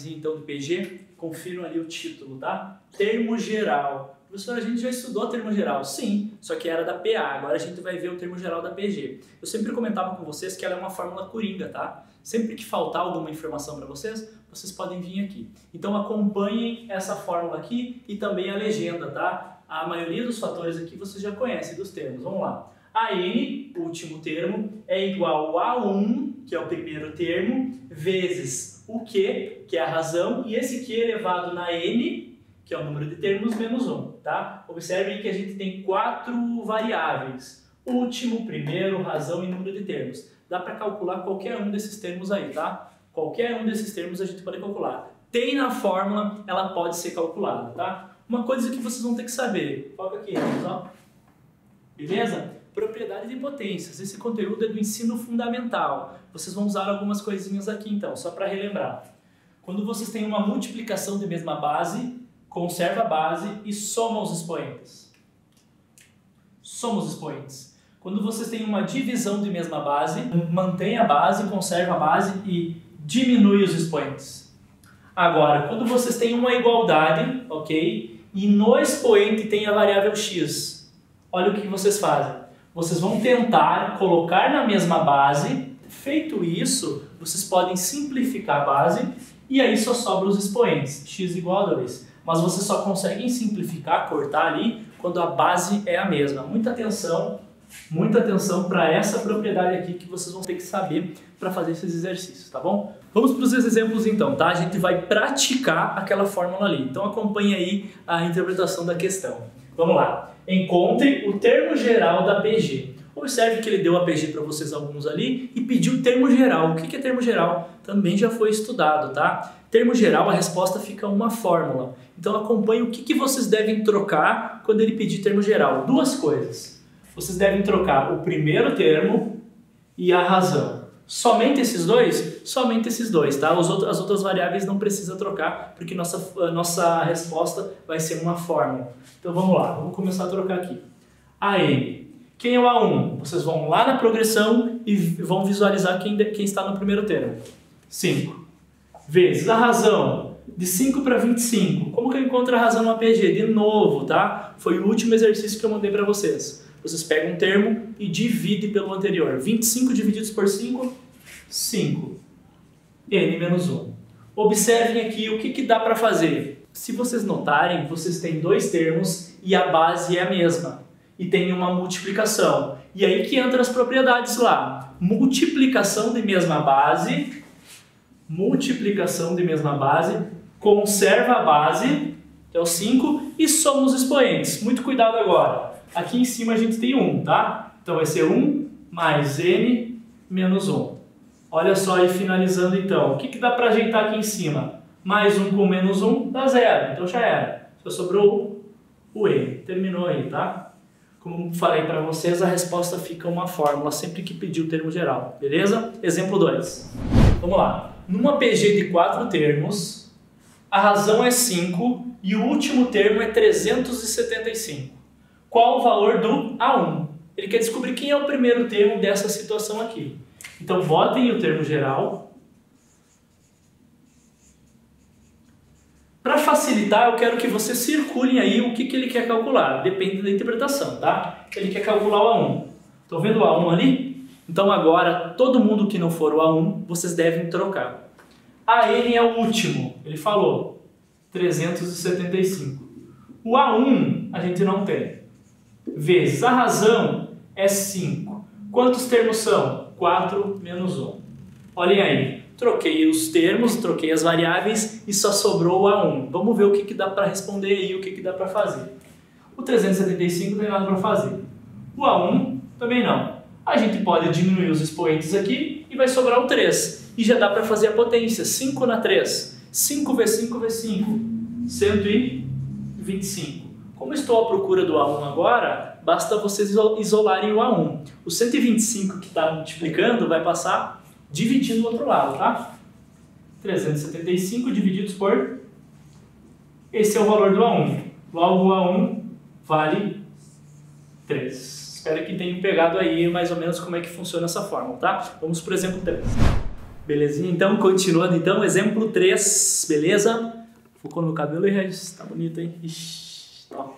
examezinho então do PG, confiram ali o título, tá? Termo geral. Professor, a gente já estudou termo geral. Sim, só que era da PA, agora a gente vai ver o termo geral da PG. Eu sempre comentava com vocês que ela é uma fórmula coringa, tá? Sempre que faltar alguma informação para vocês, vocês podem vir aqui. Então acompanhem essa fórmula aqui e também a legenda, tá? A maioria dos fatores aqui vocês já conhecem dos termos. Vamos lá. A N, o último termo, é igual a 1, que é o primeiro termo, vezes o Q, que é a razão, e esse Q elevado na N, que é o número de termos, menos 1, tá? Observem que a gente tem 4 variáveis. Último, primeiro, razão e número de termos. Dá para calcular qualquer um desses termos aí, tá? Qualquer um desses termos a gente pode calcular. Tem na fórmula, ela pode ser calculada, tá? Uma coisa que vocês vão ter que saber. Foca aqui, ó. Beleza? Propriedade de potências. Esse conteúdo é do ensino fundamental. Vocês vão usar algumas coisinhas aqui, então, só para relembrar. Quando vocês têm uma multiplicação de mesma base, conserva a base e soma os expoentes. Soma os expoentes. Quando vocês têm uma divisão de mesma base, mantém a base, conserva a base e diminui os expoentes. Agora, quando vocês têm uma igualdade, ok? E no expoente tem a variável x, olha o que vocês fazem. Vocês vão tentar colocar na mesma base. Feito isso, vocês podem simplificar a base e aí só sobra os expoentes, x igual a 2. Mas vocês só conseguem simplificar, cortar ali, quando a base é a mesma. Muita atenção para essa propriedade aqui que vocês vão ter que saber para fazer esses exercícios, tá bom? Vamos para os exemplos então, tá? A gente vai praticar aquela fórmula ali. Então acompanhe aí a interpretação da questão. Vamos lá. Encontre o termo geral da PG. Observe que ele deu a PG para vocês alguns ali e pediu o termo geral. O que é termo geral? Também já foi estudado, tá? Termo geral, a resposta fica uma fórmula. Então acompanhe o que vocês devem trocar quando ele pedir termo geral. Duas coisas. Vocês devem trocar o primeiro termo e a razão. Somente esses dois? Somente esses dois, tá? As outras variáveis não precisa trocar, porque nossa resposta vai ser uma fórmula. Então vamos lá, vamos começar a trocar aqui. A N. Quem é o A1? Vocês vão lá na progressão e vão visualizar quem está no primeiro termo. 5. Vezes a razão, de 5 para 25. Como que eu encontro a razão no APG? De novo, tá? Foi o último exercício que eu mandei para vocês. Vocês pegam um termo e dividem pelo anterior. 25 divididos por 5, 5. N menos 1. Observem aqui o que dá para fazer. Se vocês notarem, vocês têm dois termos e a base é a mesma. E tem uma multiplicação. E aí que entram as propriedades lá. Multiplicação de mesma base, conserva a base, que é o 5, e soma os expoentes. Muito cuidado agora. Aqui em cima a gente tem 1, tá? Então vai ser 1 mais n menos 1. Olha só aí finalizando então. O que dá para ajeitar aqui em cima? Mais 1 com menos 1 dá 0. Então já era. Só sobrou o n. Terminou aí, tá? Como falei para vocês, a resposta fica uma fórmula sempre que pedir o termo geral. Beleza? Exemplo 2. Vamos lá. Numa PG de 4 termos, a razão é 5 e o último termo é 375. Qual o valor do A1? Ele quer descobrir quem é o primeiro termo dessa situação aqui. Então, botem o termo geral. Para facilitar, eu quero que vocês circulem aí o que ele quer calcular. Depende da interpretação, tá? Ele quer calcular o A1. Estão vendo o A1 ali? Então, agora, todo mundo que não for o A1, vocês devem trocar. A N é o último. Ele falou 375. O A1 a gente não tem. Vezes a razão é 5. Quantos termos são? 4 menos 1. Olhem aí, troquei os termos, troquei as variáveis e só sobrou o A1. Vamos ver o que dá para responder aí, o que dá para fazer. O 375 não tem nada para fazer. O A1 também não. A gente pode diminuir os expoentes aqui e vai sobrar o 3. E já dá para fazer a potência, 5 na 3. 5 vezes 5 vezes 5, 125. Como estou à procura do A1 agora, basta vocês isolarem o A1. O 125 que está multiplicando vai passar dividindo do outro lado, tá? 375 divididos por... Esse é o valor do A1. Logo, o A1 vale 3. Espero que tenham pegado aí mais ou menos como é que funciona essa fórmula, tá? Vamos para o exemplo 3. Belezinha? Então, continuando então, exemplo 3, beleza? Focou no cabelo e Regis, tá bonito, hein? Ixi, top.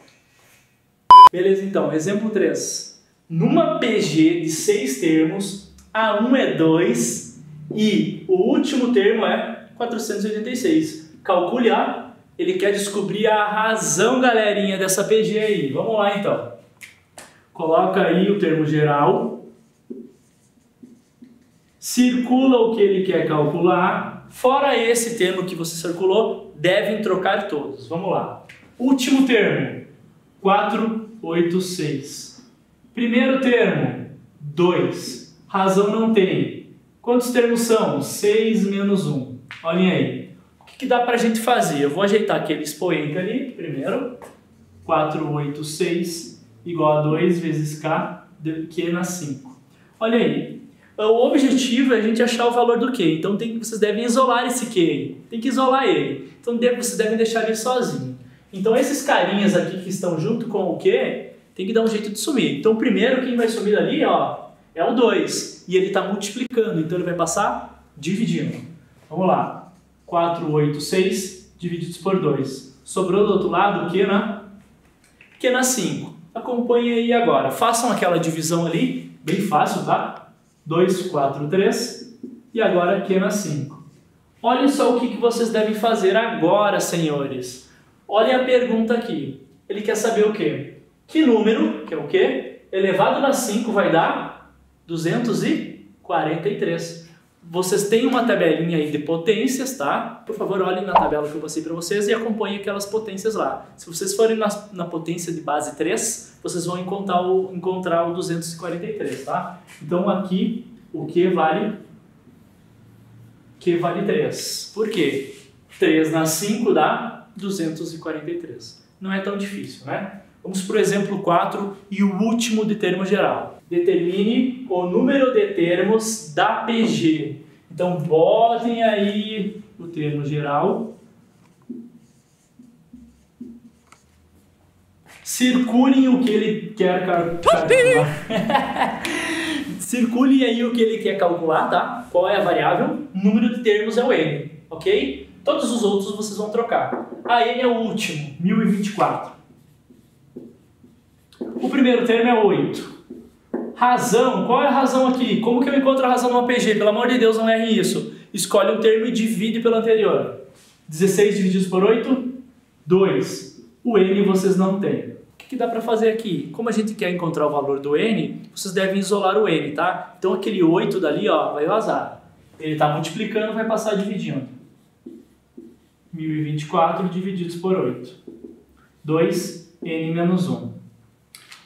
Beleza, então, exemplo 3. Numa PG de 6 termos, A1 é 2 e o último termo é 486. Calcule A. Ele quer descobrir a razão, galerinha, dessa PG aí. Vamos lá, então. Coloca aí o termo geral. Circula o que ele quer calcular. Fora esse termo que você circulou, devem trocar todos. Vamos lá. Último termo, 486. Primeiro termo, 2. Razão não tem. Quantos termos são? 6 menos 1. Olhem aí. O que dá pra gente fazer? Eu vou ajeitar aquele expoente ali, primeiro. 486 igual a 2 vezes K, Q na 5. Olha aí. O objetivo é a gente achar o valor do Q. Então vocês devem isolar esse Q aí. Tem que isolar ele. Então vocês devem deixar ele sozinho. Então esses carinhas aqui que estão junto com o Q, tem que dar um jeito de sumir. Então primeiro quem vai sumir ali, ó, é o 2. E ele está multiplicando, então ele vai passar dividindo. Vamos lá. 486 divididos por 2. Sobrou do outro lado o Q na 5. Acompanhe aí agora. Façam aquela divisão ali, bem fácil, tá? 2, 4, 3. E agora Q na 5. Olhem só o que vocês devem fazer agora, senhores. Olhem a pergunta aqui. Ele quer saber o quê? Que número, que é o quê? Elevado na 5 vai dar 243. Vocês têm uma tabelinha aí de potências, tá? Por favor, olhem na tabela que eu passei para vocês e acompanhem aquelas potências lá. Se vocês forem na potência de base 3, vocês vão encontrar o 243, tá? Então aqui o Q vale 3. Por quê? 3 na 5 dá 243. Não é tão difícil, né? Vamos para o exemplo 4 e o último de termo geral. Determine o número de termos da PG. Então, botem aí o termo geral. Circulem o que ele quer calcular. Circulem aí o que ele quer calcular, tá? Qual é a variável? O número de termos é o N, ok? Todos os outros vocês vão trocar. A N é o último, 1024. O primeiro termo é 8. Razão, qual é a razão aqui? Como que eu encontro a razão numa PG? Pelo amor de Deus, não erre isso. Escolhe um termo e divide pelo anterior. 16 divididos por 8, 2. O N vocês não têm. O que dá para fazer aqui? Como a gente quer encontrar o valor do N, vocês devem isolar o N, tá? Então aquele 8 dali, ó, vai vazar. Ele está multiplicando, vai passar dividindo. 1024 divididos por 8. 2, N menos 1.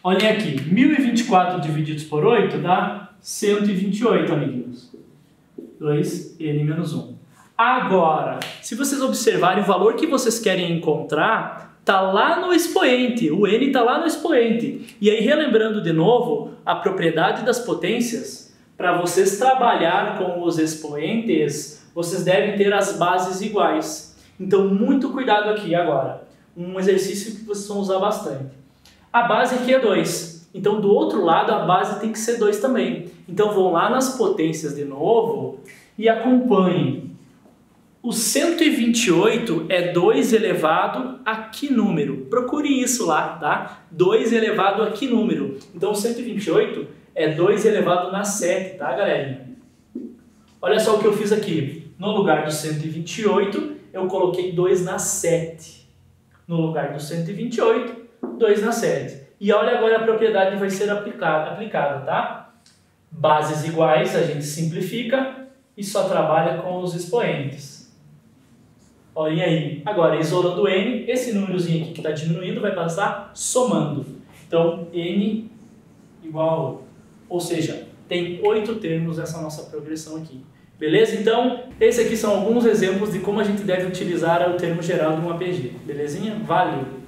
Olhem aqui, 1024 divididos por 8 dá 128, amiguinhos. 2n menos 1. Agora, se vocês observarem, o valor que vocês querem encontrar está lá no expoente. O n está lá no expoente. E aí, relembrando de novo a propriedade das potências, para vocês trabalhar com os expoentes, vocês devem ter as bases iguais. Então, muito cuidado aqui agora. Um exercício que vocês vão usar bastante. A base aqui é 2, então do outro lado a base tem que ser 2 também. Então vão lá nas potências de novo e acompanhem. O 128 é 2 elevado a que número? Procure isso lá, tá? 2 elevado a que número? Então o 128 é 2 elevado na 7, tá, galerinha? Olha só o que eu fiz aqui. No lugar do 128, eu coloquei 2 na 7. No lugar do 128, 2 na 7. E olha agora a propriedade vai ser aplicada, tá? Bases iguais, a gente simplifica e só trabalha com os expoentes. Olhem aí. Agora, isolando N, esse númerozinho aqui que está diminuindo vai passar somando. Então, N igual, ou seja, tem 8 termos essa nossa progressão aqui. Beleza? Então, esses aqui são alguns exemplos de como a gente deve utilizar o termo geral de uma PG. Belezinha? Valeu!